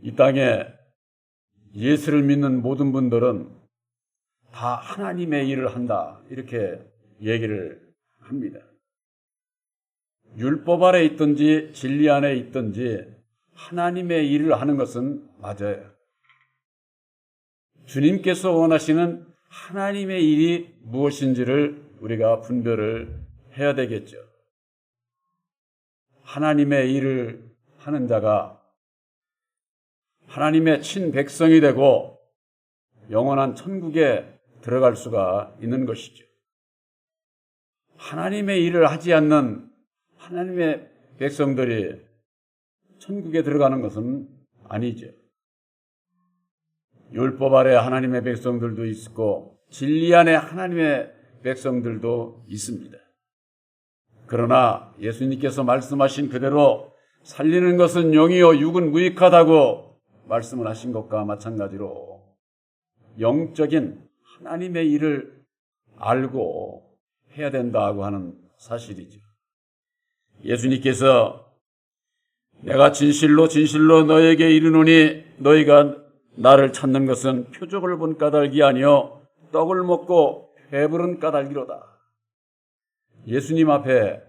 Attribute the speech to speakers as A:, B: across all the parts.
A: 이 땅에 예수를 믿는 모든 분들은 다 하나님의 일을 한다, 이렇게 얘기를 합니다. 율법 아래 있든지 진리 안에 있든지 하나님의 일을 하는 것은 맞아요. 주님께서 원하시는 하나님의 일이 무엇인지를 우리가 분별을 해야 되겠죠. 하나님의 일을 하는 자가 하나님의 친백성이 되고 영원한 천국에 들어갈 수가 있는 것이죠. 하나님의 일을 하지 않는 하나님의 백성들이 천국에 들어가는 것은 아니죠. 율법 아래 하나님의 백성들도 있고 진리 안에 하나님의 백성들도 있습니다. 그러나 예수님께서 말씀하신 그대로 살리는 것은 영이요 육은 무익하다고 말씀을 하신 것과 마찬가지로 영적인 하나님의 일을 알고 해야 된다고 하는 사실이죠. 예수님께서 내가 진실로 진실로 너에게 이르노니 너희가 나를 찾는 것은 표적을 본 까닭이 아니요 떡을 먹고 배부른 까닭이로다. 예수님 앞에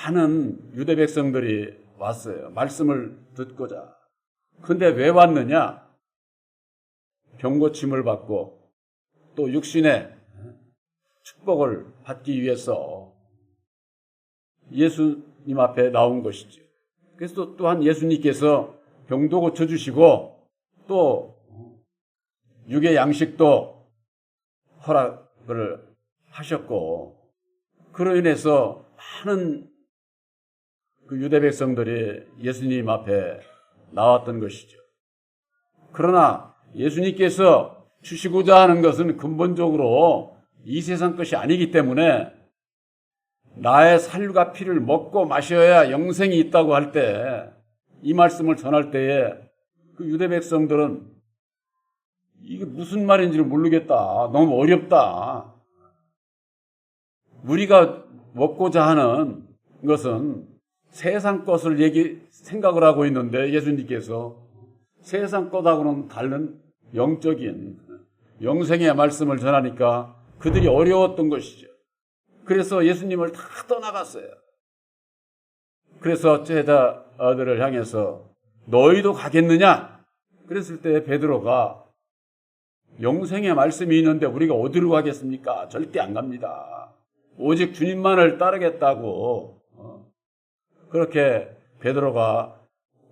A: 많은 유대 백성들이 왔어요. 말씀을 듣고자. 근데 왜 왔느냐? 병고침을 받고 또 육신의 축복을 받기 위해서 예수님 앞에 나온 것이죠. 그래서 또한 예수님께서 병도 고쳐주시고 또 육의 양식도 허락을 하셨고 그로 인해서 많은 그 유대 백성들이 예수님 앞에 나왔던 것이죠. 그러나 예수님께서 주시고자 하는 것은 근본적으로 이 세상 것이 아니기 때문에 나의 살과 피를 먹고 마셔야 영생이 있다고 할 때, 이 말씀을 전할 때에 그 유대 백성들은 이게 무슨 말인지를 모르겠다. 너무 어렵다. 우리가 먹고자 하는 것은 세상 것을 생각을 하고 있는데 예수님께서 세상 것하고는 다른 영적인 영생의 말씀을 전하니까 그들이 어려웠던 것이죠. 그래서 예수님을 다 떠나갔어요. 그래서 제자들을 향해서 너희도 가겠느냐? 그랬을 때 베드로가 영생의 말씀이 있는데 우리가 어디로 가겠습니까? 절대 안 갑니다. 오직 주님만을 따르겠다고 그렇게 베드로가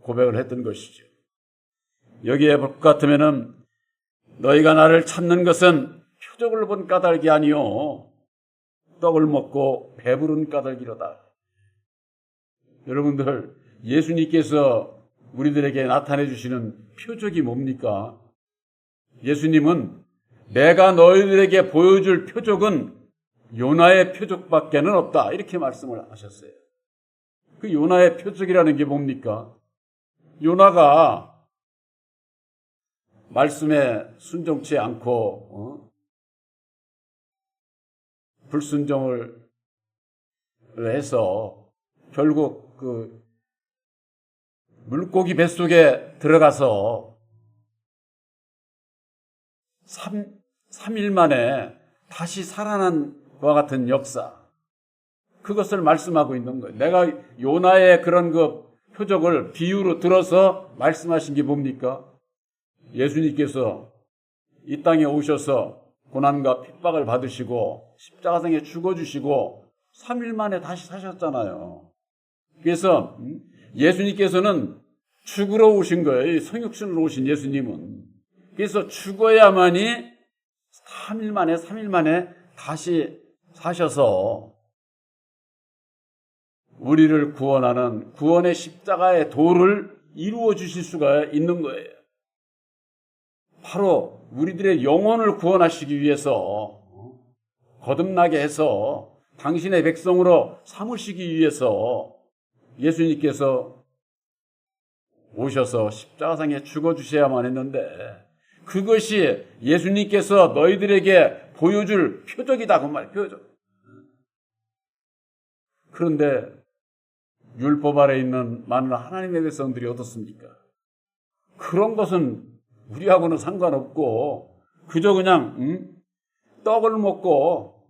A: 고백을 했던 것이죠. 여기에 볼 것 같으면은 너희가 나를 찾는 것은 표적을 본 까닭이 아니요 떡을 먹고 배부른 까닭이로다. 여러분들, 예수님께서 우리들에게 나타내 주시는 표적이 뭡니까? 예수님은 내가 너희들에게 보여줄 표적은 요나의 표적밖에는 없다, 이렇게 말씀을 하셨어요. 그 요나의 표적이라는 게 뭡니까? 요나가 말씀에 순종치 않고 불순종을 해서 결국 그 물고기 뱃속에 들어가서 3일 만에 다시 살아난 것과 같은 역사, 그것을 말씀하고 있는 거예요. 내가 요나의 그런 그 표적을 비유로 들어서 말씀하신 게 뭡니까? 예수님께서 이 땅에 오셔서 고난과 핍박을 받으시고 십자가상에 죽어주시고 3일 만에 다시 사셨잖아요. 그래서 예수님께서는 죽으러 오신 거예요. 성육신으로 오신 예수님은. 그래서 죽어야만이 3일 만에 다시 사셔서 우리를 구원하는 구원의 십자가의 도를 이루어 주실 수가 있는 거예요. 바로 우리들의 영혼을 구원하시기 위해서, 거듭나게 해서 당신의 백성으로 삼으시기 위해서 예수님께서 오셔서 십자가상에 죽어주셔야만 했는데, 그것이 예수님께서 너희들에게 보여줄 표적이다, 그 말, 표적. 그런데 율법 아래 있는 많은 하나님의 백성들이 어떻습니까? 그런 것은 우리하고는 상관없고 그저 그냥 떡을 먹고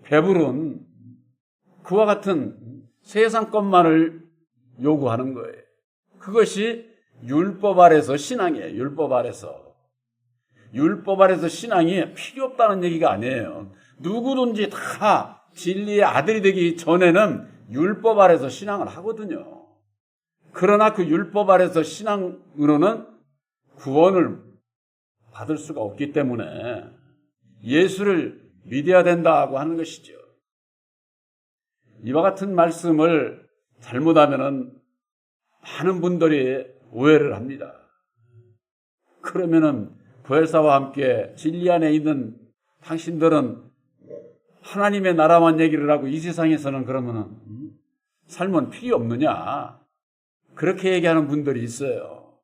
A: 배부른 그와 같은 세상 것만을 요구하는 거예요. 그것이 율법 아래서 신앙이에요. 율법 아래서. 율법 아래서 신앙이 필요 없다는 얘기가 아니에요. 누구든지 다 진리의 아들이 되기 전에는 율법 아래서 신앙을 하거든요. 그러나 그 율법 아래서 신앙으로는 구원을 받을 수가 없기 때문에 예수를 믿어야 된다고 하는 것이죠. 이와 같은 말씀을 잘못하면은 많은 분들이 오해를 합니다. 그러면은 부활사와 함께 진리 안에 있는 당신들은 하나님의 나라만 얘기를 하고 이 세상에서는 그러면은 삶은 필요 없느냐? 그렇게 얘기하는 분들이 있어요.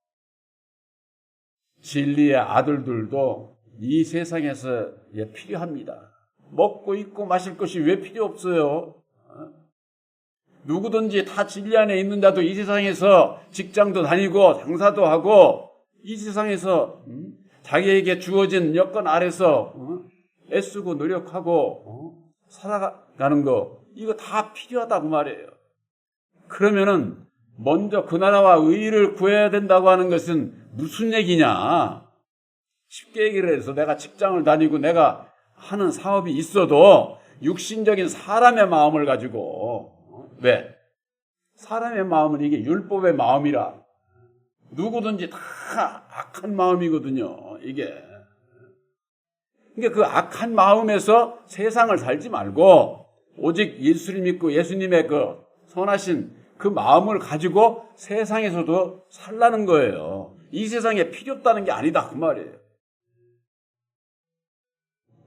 A: 진리의 아들들도 이 세상에서 필요합니다. 먹고 입고 마실 것이 왜 필요 없어요? 누구든지 다 진리 안에 있는 자도 이 세상에서 직장도 다니고 장사도 하고 이 세상에서 자기에게 주어진 여건 아래서 애쓰고 노력하고 살아가는 거 이거 다 필요하다고 말이에요. 그러면은 먼저 그 나라와 의의를 구해야 된다고 하는 것은 무슨 얘기냐? 쉽게 얘기를 해서 내가 직장을 다니고 내가 하는 사업이 있어도 육신적인 사람의 마음을 가지고 왜? 사람의 마음은 이게 율법의 마음이라 누구든지 다 악한 마음이거든요. 이게. 그러니까 그 악한 마음에서 세상을 살지 말고 오직 예수를 믿고 예수님의 그 선하신 그 마음을 가지고 세상에서도 살라는 거예요. 이 세상에 필요 없다는 게 아니다 그 말이에요.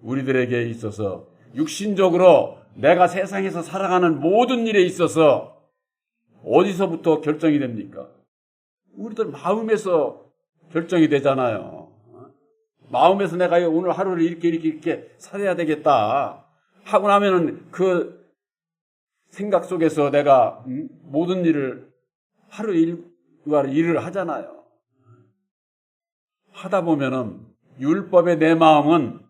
A: 우리들에게 있어서 육신적으로 내가 세상에서 살아가는 모든 일에 있어서 어디서부터 결정이 됩니까? 우리들 마음에서 결정이 되잖아요. 마음에서 내가 오늘 하루를 이렇게 살아야 되겠다 하고 나면은 그 생각 속에서 내가 모든 일을 하루 일을 하잖아요. 하다 보면은 율법의 내 마음은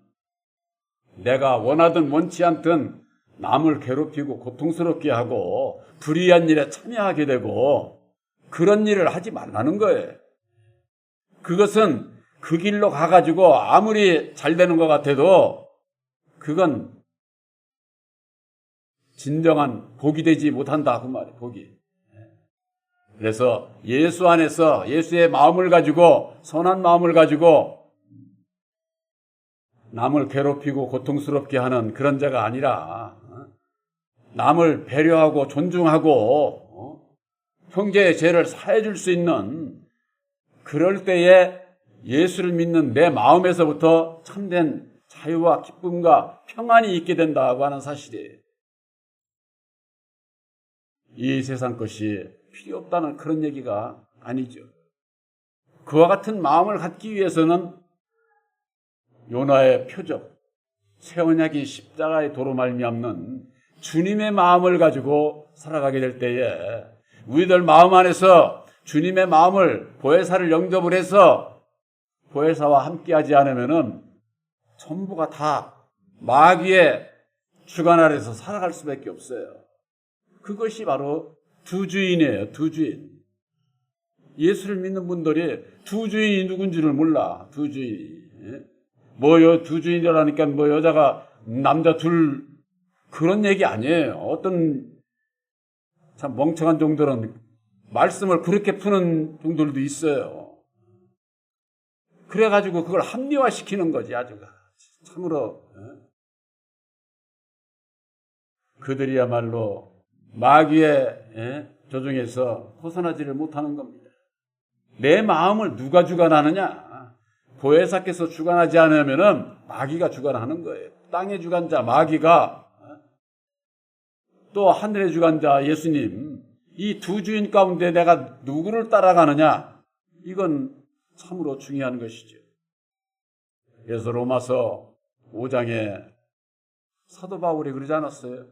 A: 내가 원하든 원치 않든 남을 괴롭히고 고통스럽게 하고 불의한 일에 참여하게 되고 그런 일을 하지 말라는 거예요. 그것은 그 길로 가가지고 아무리 잘 되는 것 같아도 그건 진정한 복이 되지 못한다 그 말이에요. 복이. 그래서 예수 안에서 예수의 마음을 가지고 선한 마음을 가지고 남을 괴롭히고 고통스럽게 하는 그런 자가 아니라 남을 배려하고 존중하고 형제의 죄를 사해줄 수 있는 그럴 때에 예수를 믿는 내 마음에서부터 참된 자유와 기쁨과 평안이 있게 된다고 하는 사실이에요. 이 세상 것이 필요 없다는 그런 얘기가 아니죠. 그와 같은 마음을 갖기 위해서는 요나의 표적, 새 언약인 십자가의 도로 말미암는 주님의 마음을 가지고 살아가게 될 때에 우리들 마음 안에서 주님의 마음을 보혜사를 영접을 해서 보혜사와 함께하지 않으면은 전부가 다 마귀의 주관 아래서 살아갈 수밖에 없어요. 그것이 바로 두 주인이에요. 두 주인. 예수를 믿는 분들이 두 주인이 누군지를 몰라. 두 주인이. 두 주인이라니까 여자가 남자 둘 그런 얘기 아니에요. 어떤 참 멍청한 종들은 말씀을 그렇게 푸는 종들도 있어요. 그래가지고 그걸 합리화시키는 거지 아주 참으로. 그들이야말로 마귀의 조종에서 벗어나지를 못하는 겁니다. 내 마음을 누가 주관하느냐? 보혜사께서 주관하지 않으면은 마귀가 주관하는 거예요. 땅의 주관자 마귀가 또 하늘의 주관자 예수님 이 두 주인 가운데 내가 누구를 따라가느냐? 이건 참으로 중요한 것이죠. 그래서 로마서 5장에 사도 바울이 그러지 않았어요?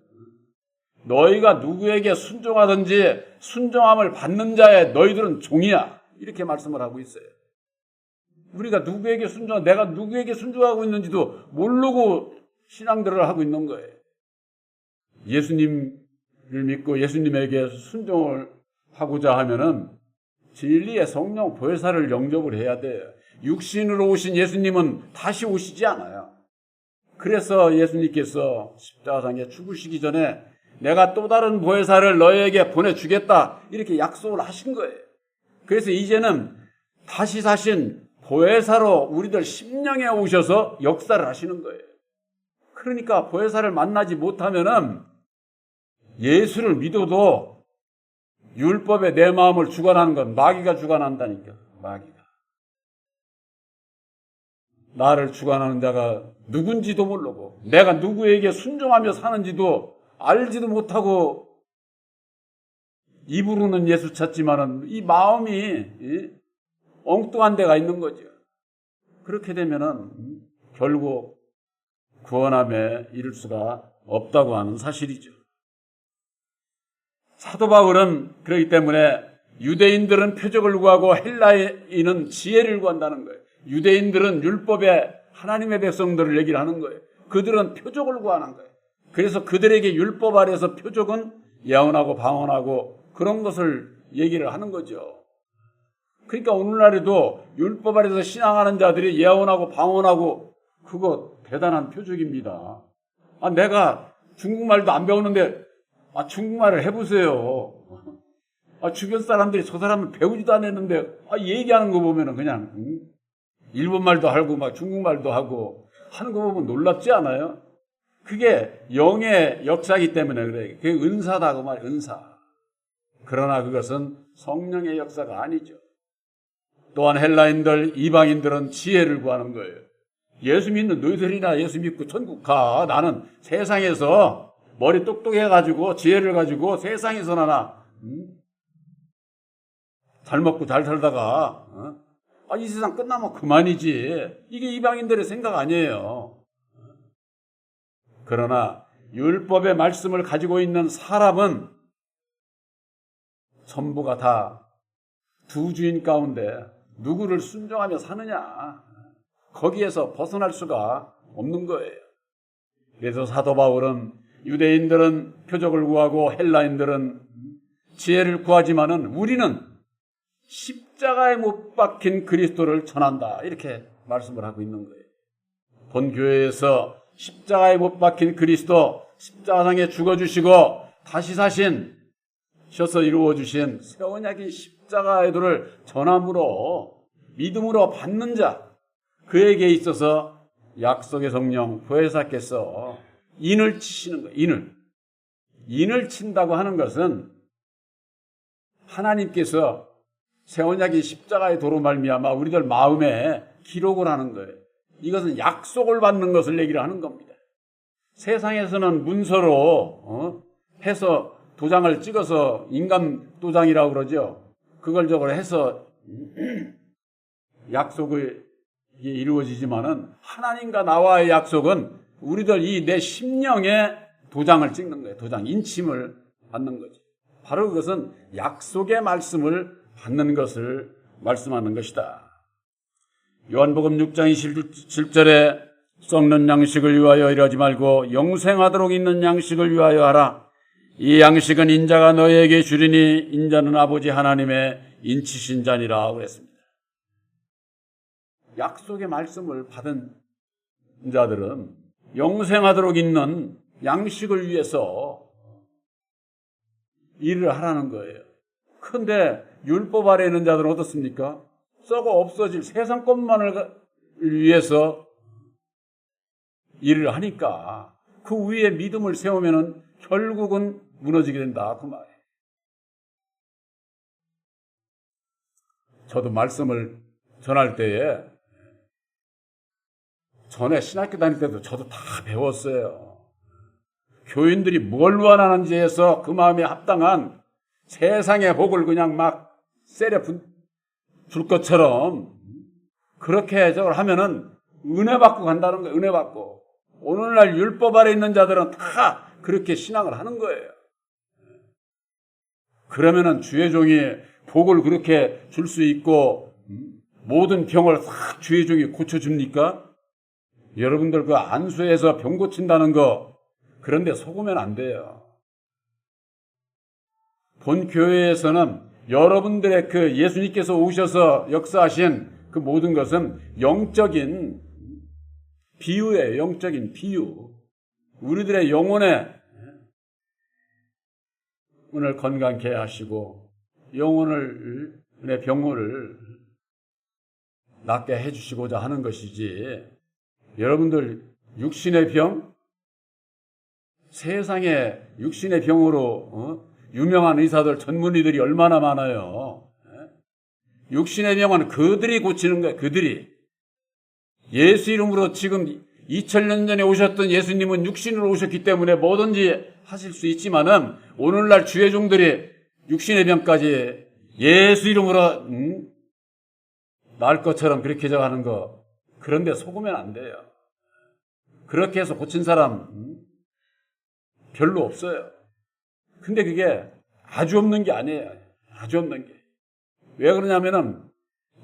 A: 너희가 누구에게 순종하든지 순종함을 받는 자에 너희들은 종이야. 이렇게 말씀을 하고 있어요. 우리가 누구에게 내가 누구에게 순종하고 있는지도 모르고 신앙들을 하고 있는 거예요. 예수님을 믿고 예수님에게 순종을 하고자 하면은 진리의 성령 보혜사를 영접을 해야 돼요. 육신으로 오신 예수님은 다시 오시지 않아요. 그래서 예수님께서 십자가상에 죽으시기 전에 내가 또 다른 보혜사를 너에게 보내주겠다 이렇게 약속을 하신 거예요. 그래서 이제는 다시 사신 보혜사로 우리들 심령에 오셔서 역사를 하시는 거예요. 그러니까 보혜사를 만나지 못하면은 예수를 믿어도 율법에 내 마음을 주관하는 건 마귀가 주관한다니까. 마귀가. 나를 주관하는 자가 누군지도 모르고 내가 누구에게 순종하며 사는지도 알지도 못하고 입으로는 예수 찾지만은 이 마음이 엉뚱한 데가 있는 거죠. 그렇게 되면은 결국 구원함에 이를 수가 없다고 하는 사실이죠. 사도 바울은 그렇기 때문에 유대인들은 표적을 구하고 헬라인은 지혜를 구한다는 거예요. 유대인들은 율법에 하나님의 백성들을 얘기를 하는 거예요. 그들은 표적을 구하는 거예요. 그래서 그들에게 율법 아래서 표적은 예언하고 방언하고 그런 것을 얘기를 하는 거죠. 그러니까 오늘날에도 율법 아래서 신앙하는 자들이 예언하고 방언하고 그거 대단한 표적입니다. 내가 중국말도 안 배우는데 중국말을 해보세요. 주변 사람들이 저 사람은 배우지도 않았는데 얘기하는 거 보면은 그냥 일본말도 하고 막 중국말도 하고 하는 거 보면 놀랍지 않아요? 그게 영의 역사이기 때문에 그래. 그게 은사다 그 말, 은사. 그러나 그것은 성령의 역사가 아니죠. 또한 헬라인들, 이방인들은 지혜를 구하는 거예요. 예수 믿는 너희들이나 예수 믿고 천국 가. 나는 세상에서 머리 똑똑해가지고 지혜를 가지고 세상에서 나나 잘 먹고 잘 살다가 이 세상 끝나면 그만이지. 이게 이방인들의 생각 아니에요. 그러나 율법의 말씀을 가지고 있는 사람은 전부가 다 두 주인 가운데 누구를 순종하며 사느냐. 거기에서 벗어날 수가 없는 거예요. 그래서 사도 바울은 유대인들은 표적을 구하고 헬라인들은 지혜를 구하지만은 우리는 십자가에 못 박힌 그리스도를 전한다. 이렇게 말씀을 하고 있는 거예요. 본 교회에서 십자가에 못 박힌 그리스도, 십자가상에 죽어주시고 다시 사셔서 이루어주신 새 언약인 십자가의 도를 전함으로 믿음으로 받는 자, 그에게 있어서 약속의 성령 보혜사께서 인을 치시는 거예요. 인을 친다고 하는 것은 하나님께서 새 언약인 십자가의 도로 말미암아 우리들 마음에 기록을 하는 거예요. 이것은 약속을 받는 것을 얘기를 하는 겁니다. 세상에서는 문서로 해서 도장을 찍어서 인감 도장이라고 그러죠. 그걸 저걸 해서 약속이 이루어지지만은 하나님과 나와의 약속은 우리들 이 내 심령에 도장을 찍는 거예요. 도장, 인침을 받는 거죠. 바로 그것은 약속의 말씀을 받는 것을 말씀하는 것이다. 요한복음 6장 27절에 썩는 양식을 위하여 일하지 말고 영생하도록 있는 양식을 위하여 하라. 이 양식은 인자가 너희에게 주리니 인자는 아버지 하나님의 인치신 자니라 그랬습니다. 약속의 말씀을 받은 자들은 영생하도록 있는 양식을 위해서 일을 하라는 거예요. 그런데 율법 아래에 있는 자들은 어떻습니까? 썩어 없어질 세상 것만을 위해서 일을 하니까 그 위에 믿음을 세우면은 결국은 무너지게 된다 그 말이에요. 저도 말씀을 전할 때에 전에 신학교 다닐 때도 저도 다 배웠어요. 교인들이 뭘 원하는지 해서 그 마음에 합당한 세상의 복을 그냥 막 세려 줄 것처럼 그렇게 저걸 하면은 은혜 받고 간다는 거예요. 은혜 받고. 오늘날 율법 아래 있는 자들은 다 그렇게 신앙을 하는 거예요. 그러면은 주의 종이 복을 그렇게 줄 수 있고 모든 병을 싹 주의 종이 고쳐줍니까? 여러분들 그 안수해서 병 고친다는 거 그런데 속으면 안 돼요. 본 교회에서는 여러분들의 그 예수님께서 오셔서 역사하신 그 모든 것은 영적인 비유예요. 영적인 비유. 우리들의 영혼의 오늘 건강케 하시고 영혼의 병을 낫게 해주시고자 하는 것이지, 여러분들 육신의 병, 세상에 육신의 병으로 유명한 의사들, 전문의들이 얼마나 많아요. 육신의 병은 그들이 고치는 거예요. 그들이. 예수 이름으로 지금 2000년 전에 오셨던 예수님은 육신으로 오셨기 때문에 뭐든지 하실 수 있지만은 오늘날 주의 종들이 육신의 병까지 예수 이름으로 나을 것처럼 그렇게 저하는 거, 그런데 속으면 안 돼요. 그렇게 해서 고친 사람 별로 없어요. 근데 그게 아주 없는 게 아니에요. 아주 없는 게. 왜 그러냐면은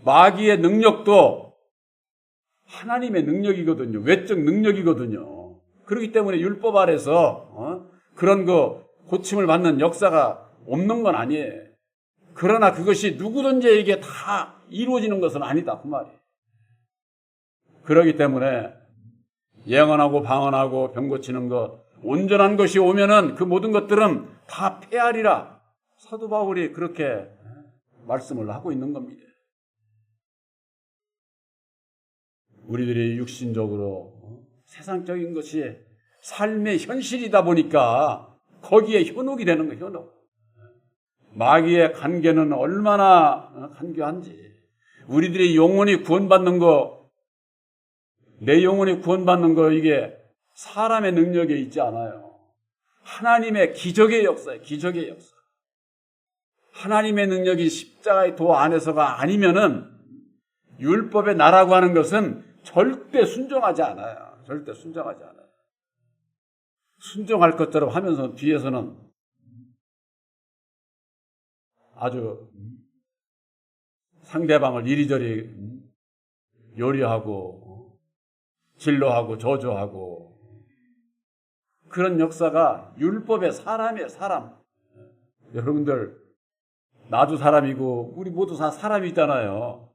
A: 마귀의 능력도 하나님의 능력이거든요. 외적 능력이거든요. 그렇기 때문에 율법 아래서 그런 그 고침을 받는 역사가 없는 건 아니에요. 그러나 그것이 누구든지에게 다 이루어지는 것은 아니다 그 말이에요. 그렇기 때문에 예언하고 방언하고 병 고치는 것, 온전한 것이 오면은 그 모든 것들은 다 폐하리라. 사도 바울이 그렇게 말씀을 하고 있는 겁니다. 우리들이 육신적으로 세상적인 것이 삶의 현실이다 보니까 거기에 현혹이 되는 거예요. 현혹. 마귀의 간계는 얼마나 간교한지. 우리들이 영혼이 구원받는 거, 내 영혼이 구원받는 거, 이게 사람의 능력에 있지 않아요. 하나님의 기적의 역사예요. 기적의 역사. 하나님의 능력이 십자가의 도 안에서가 아니면은 율법의 나라고 하는 것은 절대 순종하지 않아요. 절대 순종하지 않아요. 순종할 것처럼 하면서 뒤에서는 아주 상대방을 이리저리 요리하고 진로하고 저주하고, 그런 역사가 율법의 사람이에요. 사람. 여러분들 나도 사람이고 우리 모두 다 사람이잖아요.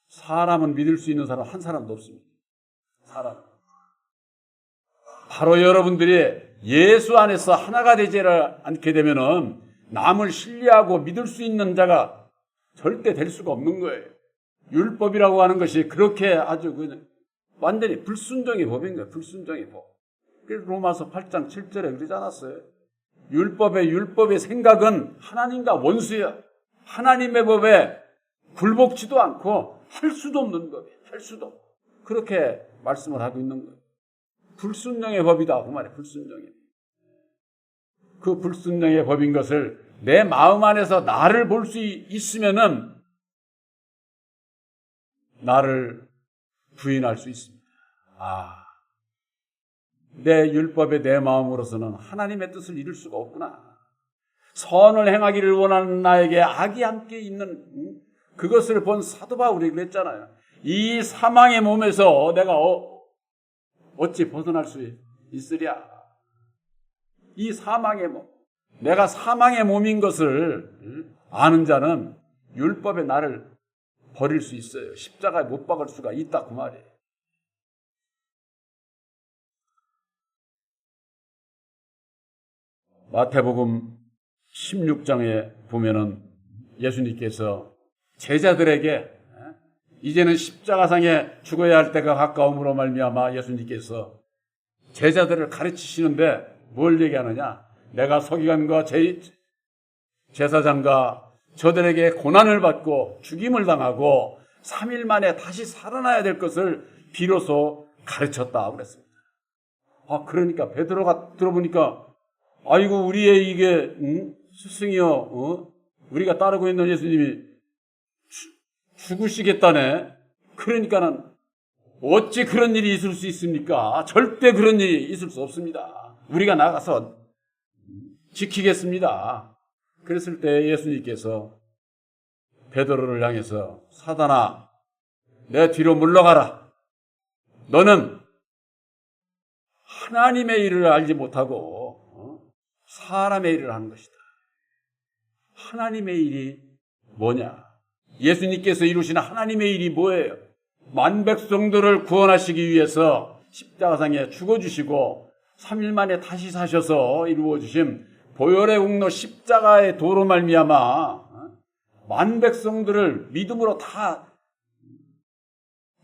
A: 사람은 믿을 수 있는 사람 한 사람도 없습니다. 사람. 바로 여러분들이 예수 안에서 하나가 되지 않게 되면은 남을 신뢰하고 믿을 수 있는 자가 절대 될 수가 없는 거예요. 율법이라고 하는 것이 그렇게 아주 완전히 불순종의 법인 거예요. 불순종의 법. 그래서 로마서 8장 7절에 그러지 않았어요? 율법의 생각은 하나님과 원수야. 하나님의 법에 굴복지도 않고 할 수도 없는 법이에요. 할 수도 없고. 그렇게 말씀을 하고 있는 거예요. 불순종의 법이다 그 말이에요. 불순종의. 그 불순종의 법인 것을 내 마음 안에서 나를 볼 수 있으면은 나를 부인할 수 있습니다. 내 율법에 내 마음으로서는 하나님의 뜻을 이룰 수가 없구나. 선을 행하기를 원하는 나에게 악이 함께 있는 그것을 본 사도 바울이 그랬잖아요. 이 사망의 몸에서 내가 어찌 벗어날 수 있으랴. 이 사망의 몸, 내가 사망의 몸인 것을 아는 자는 율법에 나를 버릴 수 있어요. 십자가에 못 박을 수가 있다 그 말이에요. 마태복음 16장에 보면은 예수님께서 제자들에게 이제는 십자가상에 죽어야 할 때가 가까움으로 말미암아 예수님께서 제자들을 가르치시는데 뭘 얘기하느냐? 내가 서기관과 제사장과 저들에게 고난을 받고 죽임을 당하고 3일 만에 다시 살아나야 될 것을 비로소 가르쳤다 그랬습니다. 그러니까 베드로가 들어보니까 아이고 우리의 이게 스승이여, 우리가 따르고 있는 예수님이 죽으시겠다네. 그러니까는 어찌 그런 일이 있을 수 있습니까? 절대 그런 일이 있을 수 없습니다. 우리가 나가서 지키겠습니다. 그랬을 때 예수님께서 베드로를 향해서 사단아, 내 뒤로 물러가라. 너는 하나님의 일을 알지 못하고 사람의 일을 하는 것이다. 하나님의 일이 뭐냐? 예수님께서 이루신 하나님의 일이 뭐예요? 만백성들을 구원하시기 위해서 십자가상에 죽어주시고 3일 만에 다시 사셔서 이루어주신 보혈의 공로 십자가의 도로 말미암아 만백성들을 믿음으로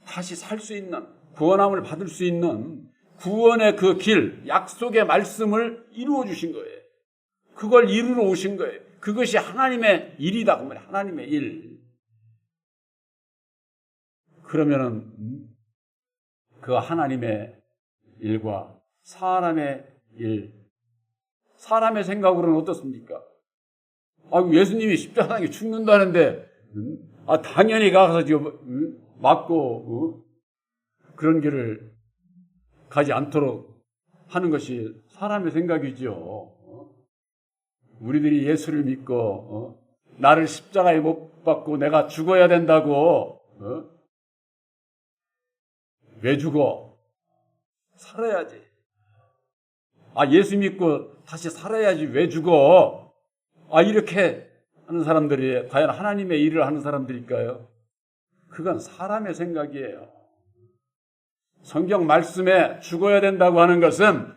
A: 다시 살 수 있는, 구원함을 받을 수 있는 구원의 그 길, 약속의 말씀을 이루어 주신 거예요. 그걸 이루러 오신 거예요. 그것이 하나님의 일이다. 그 말이에요. 하나님의 일. 그러면은 그 하나님의 일과 사람의 일, 사람의 생각으로는 어떻습니까? 예수님이 십자가에 죽는다는데 당연히 가서 맞고 그런 길을 가지 않도록 하는 것이 사람의 생각이죠. 우리들이 예수를 믿고 나를 십자가에 못 박고 내가 죽어야 된다고 왜 죽어? 살아야지. 예수 믿고 다시 살아야지 왜 죽어? 이렇게 하는 사람들이 과연 하나님의 일을 하는 사람들일까요? 그건 사람의 생각이에요. 성경 말씀에 죽어야 된다고 하는 것은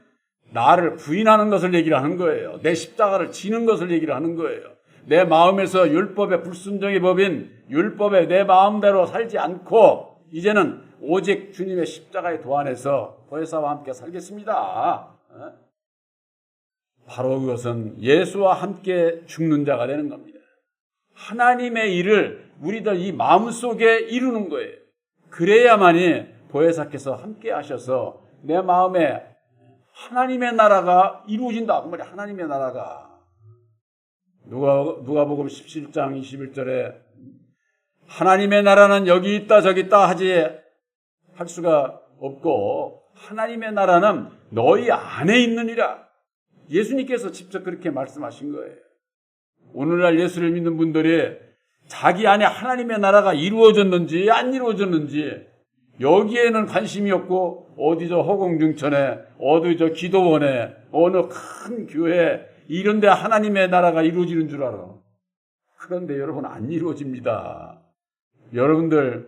A: 나를 부인하는 것을 얘기를 하는 거예요. 내 십자가를 지는 것을 얘기를 하는 거예요. 내 마음에서 율법의 불순종의 법인 율법에 내 마음대로 살지 않고 이제는 오직 주님의 십자가의 도 안에서 보혜사와 함께 살겠습니다. 바로 그것은 예수와 함께 죽는 자가 되는 겁니다. 하나님의 일을 우리들 이 마음속에 이루는 거예요. 그래야만이 보혜사께서 함께 하셔서 내 마음에 하나님의 나라가 이루어진다. 그 말이야. 하나님의 나라가. 누가복음 17장 21절에 하나님의 나라는 여기 있다 저기 있다 할 수가 없고 하나님의 나라는 너희 안에 있느니라. 예수님께서 직접 그렇게 말씀하신 거예요. 오늘날 예수를 믿는 분들이 자기 안에 하나님의 나라가 이루어졌는지 안 이루어졌는지 여기에는 관심이 없고 어디 저 허공중천에 어디 저 기도원에 어느 큰 교회 이런 데 하나님의 나라가 이루어지는 줄 알아. 그런데 여러분 안 이루어집니다. 여러분들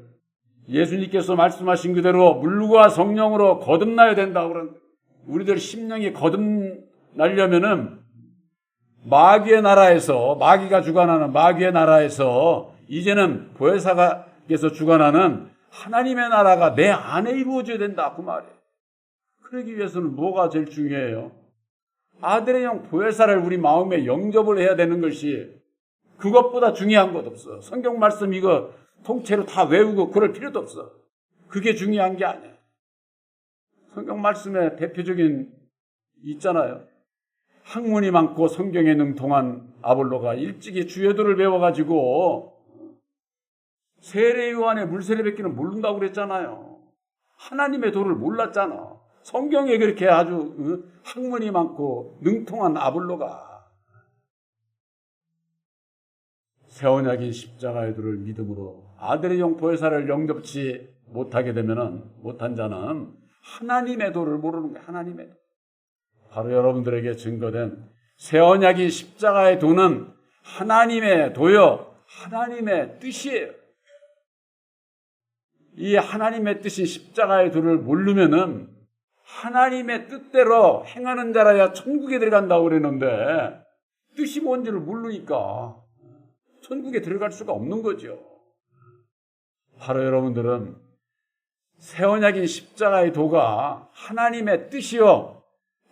A: 예수님께서 말씀하신 그대로 물과 성령으로 거듭나야 된다고 그러는데 우리들 심령이 거듭나려면은 마귀의 나라에서 마귀가 주관하는 마귀의 나라에서 이제는 보혜사께서 주관하는 하나님의 나라가 내 안에 이루어져야 된다 그 말이에요. 그러기 위해서는 뭐가 제일 중요해요? 아들의 영 보혜사를 우리 마음에 영접을 해야 되는 것이 그것보다 중요한 것 없어. 성경 말씀 이거 통째로 다 외우고 그럴 필요도 없어. 그게 중요한 게 아니야. 성경 말씀에 대표적인 있잖아요. 학문이 많고 성경에 능통한 아볼로가 일찍이 주여도를 배워가지고 세례 요한의 물세례 뱉기는 모른다고 그랬잖아요. 하나님의 도를 몰랐잖아. 성경에 그렇게 아주 학문이 많고 능통한 아볼로가 새 언약인 십자가의 도를 믿음으로 아들의 영 보혜사를 영접치 못한 자는 하나님의 도를 모르는 거예요. 하나님의 도. 바로 여러분들에게 증거된 새 언약인 십자가의 도는 하나님의 도요, 하나님의 뜻이에요. 이 하나님의 뜻인 십자가의 도를 모르면은 하나님의 뜻대로 행하는 자라야 천국에 들어간다고 그랬는데 뜻이 뭔지를 모르니까 천국에 들어갈 수가 없는 거죠. 바로 여러분들은 새 언약인 십자가의 도가 하나님의 뜻이요,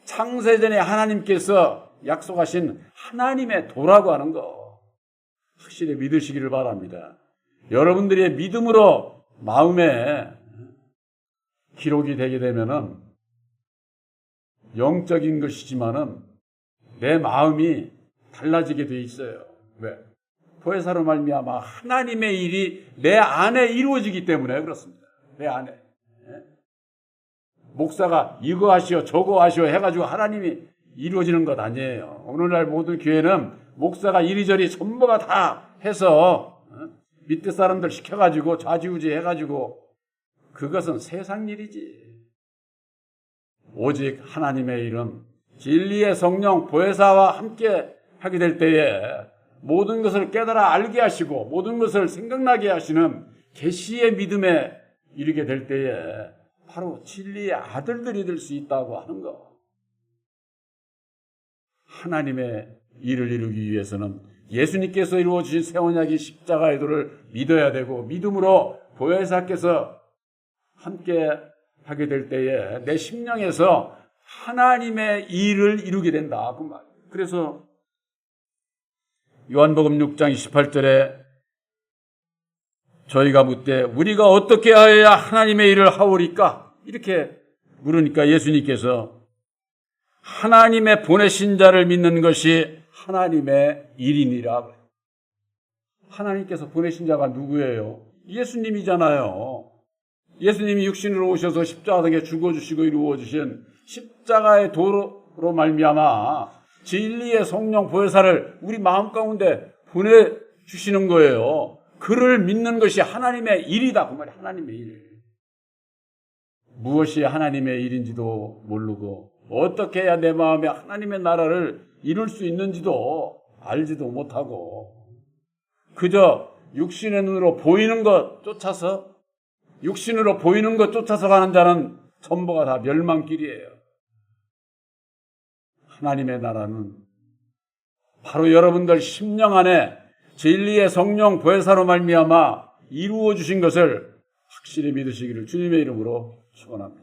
A: 창세전에 하나님께서 약속하신 하나님의 도라고 하는 거 확실히 믿으시기를 바랍니다. 여러분들의 믿음으로 마음에 기록이 되게 되면은 영적인 것이지만은 내 마음이 달라지게 돼 있어요. 왜? 보혜사로 말미암아 하나님의 일이 내 안에 이루어지기 때문에 그렇습니다. 내 안에. 목사가 이거 하시오 저거 하시오 해가지고 하나님이 이루어지는 것 아니에요. 오늘날 모든 교회는 목사가 이리저리 전부가 다 해서 밑에 사람들 시켜가지고 좌지우지 해가지고 그것은 세상 일이지. 오직 하나님의 일은 진리의 성령 보혜사와 함께 하게 될 때에 모든 것을 깨달아 알게 하시고 모든 것을 생각나게 하시는 계시의 믿음에 이르게 될 때에 바로 진리의 아들들이 될 수 있다고 하는 것. 하나님의 일을 이루기 위해서는 예수님께서 이루어주신 새 언약의 십자가의 도를 믿어야 되고 믿음으로 보혜사께서 함께 하게 될 때에 내 심령에서 하나님의 일을 이루게 된다. 그 말. 그래서 요한복음 6장 28절에 저희가 묻되 우리가 어떻게 하여야 하나님의 일을 하오리까? 이렇게 물으니까 예수님께서 하나님의 보내신 자를 믿는 것이 하나님의 일이니라. 하나님께서 보내신 자가 누구예요? 예수님이잖아요. 예수님이 육신으로 오셔서 십자가에 죽어주시고 이루어주신 십자가의 도로 말미암아 진리의 성령 보혜사를 우리 마음 가운데 보내주시는 거예요. 그를 믿는 것이 하나님의 일이다. 그 말이 하나님의 일. 무엇이 하나님의 일인지도 모르고 어떻게 해야 내 마음에 하나님의 나라를 이룰 수 있는지도 알지도 못하고 그저 육신의 눈으로 보이는 것 쫓아서 육신으로 보이는 것 쫓아서 가는 자는 전부가 다 멸망길이에요. 하나님의 나라는 바로 여러분들 심령 안에 진리의 성령 보혜사로 말미암아 이루어 주신 것을 확실히 믿으시기를 주님의 이름으로 축원합니다.